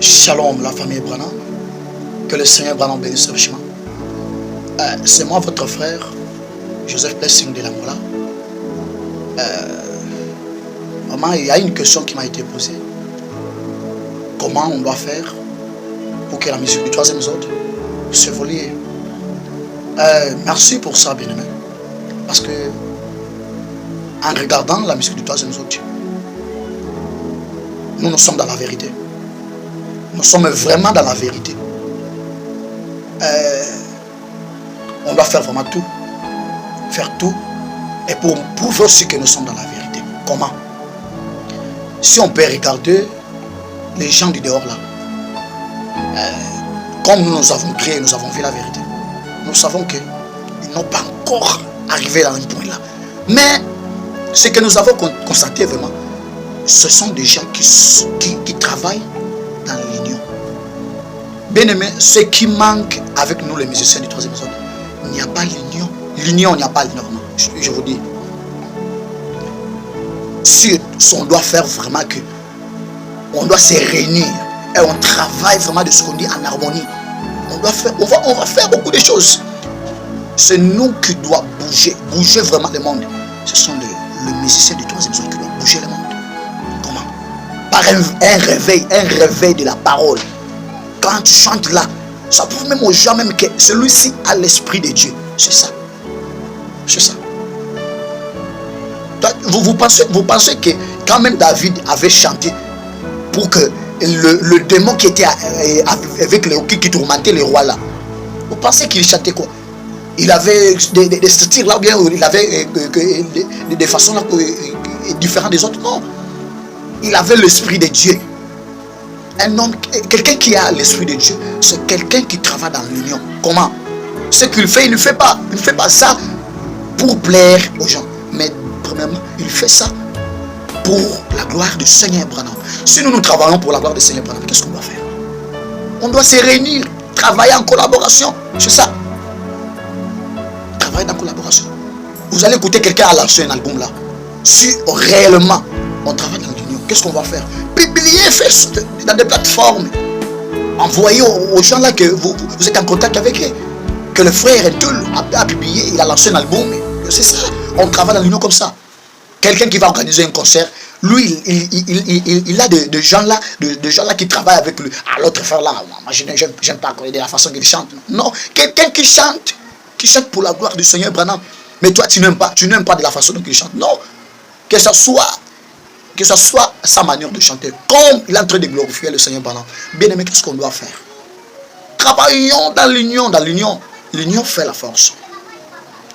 Shalom la famille Branham, que le Seigneur Branham bénisse richement. C'est moi votre frère, Joseph Blessing de la Mola. Maman, il y a une question qui m'a été posée. Comment on doit faire pour que la musique du troisième ordre s'évolue? Merci pour ça, bien-aimé. Parce que en regardant la musique du troisième ordre, nous sommes dans la vérité. Nous sommes vraiment dans la vérité. On doit faire vraiment tout. Faire tout. Et pour prouver aussi que nous sommes dans la vérité. Comment? Si on peut regarder les gens du dehors là. Comme nous avons créé, nous avons vu la vérité. Nous savons qu'ils n'ont pas encore arrivé à un point là. Mais ce que nous avons constaté vraiment, ce sont des gens qui travaillent dans l'union. Bien aimé, ce qui manque avec nous les musiciens du troisième ordre, il n'y a pas l'union. L'union, il n'y a pas l'union. Je vous dis. Si on doit faire vraiment que on doit se réunir et on travaille vraiment de ce qu'on dit en harmonie, on va faire beaucoup de choses. C'est nous qui doit bouger vraiment le monde. Ce sont les musiciens du troisième ordre qui doivent bouger le monde. Comment? Par un réveil de la parole. Quand tu chantes là, ça prouve même aux gens même que celui-ci a l'esprit de Dieu. C'est ça. C'est ça. Vous pensez que quand même David avait chanté pour que le démon qui était avec qui tourmentait les rois là, vous pensez qu'il chantait quoi? Il avait des styles là, ou bien il avait des façons là différentes des autres? Non. Il avait l'esprit de Dieu. Un homme, quelqu'un qui a l'esprit de Dieu, c'est quelqu'un qui travaille dans l'union. Comment? Ce qu'il fait, il ne fait pas ça pour plaire aux gens. Mais premièrement, il fait ça pour la gloire du Seigneur Branham. Si nous travaillons pour la gloire du Seigneur Branham, qu'est-ce qu'on doit faire? On doit se réunir, travailler en collaboration. C'est ça. Travailler en collaboration. Vous allez écouter quelqu'un à lancer un album là. Si réellement on travaille dans l'union, qu'est-ce qu'on va faire? Publier, faire dans des plateformes. Envoyer aux gens là que vous êtes en contact avec eux. Que le frère Entul a publié, il a lancé un album. C'est ça. On travaille dans l'union comme ça. Quelqu'un qui va organiser un concert, lui, il a des gens là, des gens là qui travaillent avec lui. Ah, l'autre frère là, moi je n'aime pas de la façon qu'il chante. Non, quelqu'un qui chante pour la gloire du Seigneur Branham. Mais toi, tu n'aimes pas de la façon dont il chante. Non, que ce soit sa manière de chanter, comme il est en train de glorifier le Seigneur Branham. Bien aimé, qu'est-ce qu'on doit faire? Travaillons dans l'union, L'union fait la force.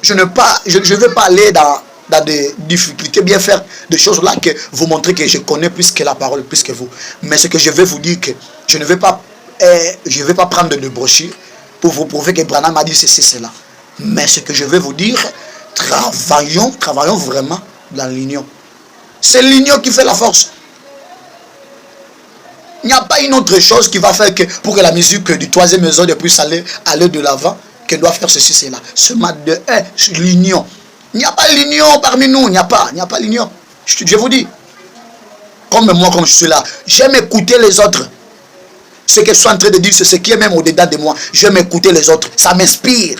Je ne veux pas aller dans des difficultés, bien faire des choses là que vous montrer que je connais plus que la parole, plus que vous. Mais ce que je vais vous dire, que je ne vais pas prendre de brochures pour vous prouver que Branham a dit ceci, cela. Mais ce que je vais vous dire, travaillons vraiment dans l'union. C'est l'union qui fait la force. Il n'y a pas une autre chose qui va faire que pour que la musique du troisième ordre puisse aller de l'avant, qu'elle doit faire ceci, cela. Ce mat de l'union. Il n'y a pas l'union parmi nous, il n'y a pas l'union. Je vous dis, comme moi, comme je suis là, j'aime écouter les autres. Ce que je suis en train de dire, c'est ce qui est même au-dedans de moi. J'aime écouter les autres, ça m'inspire.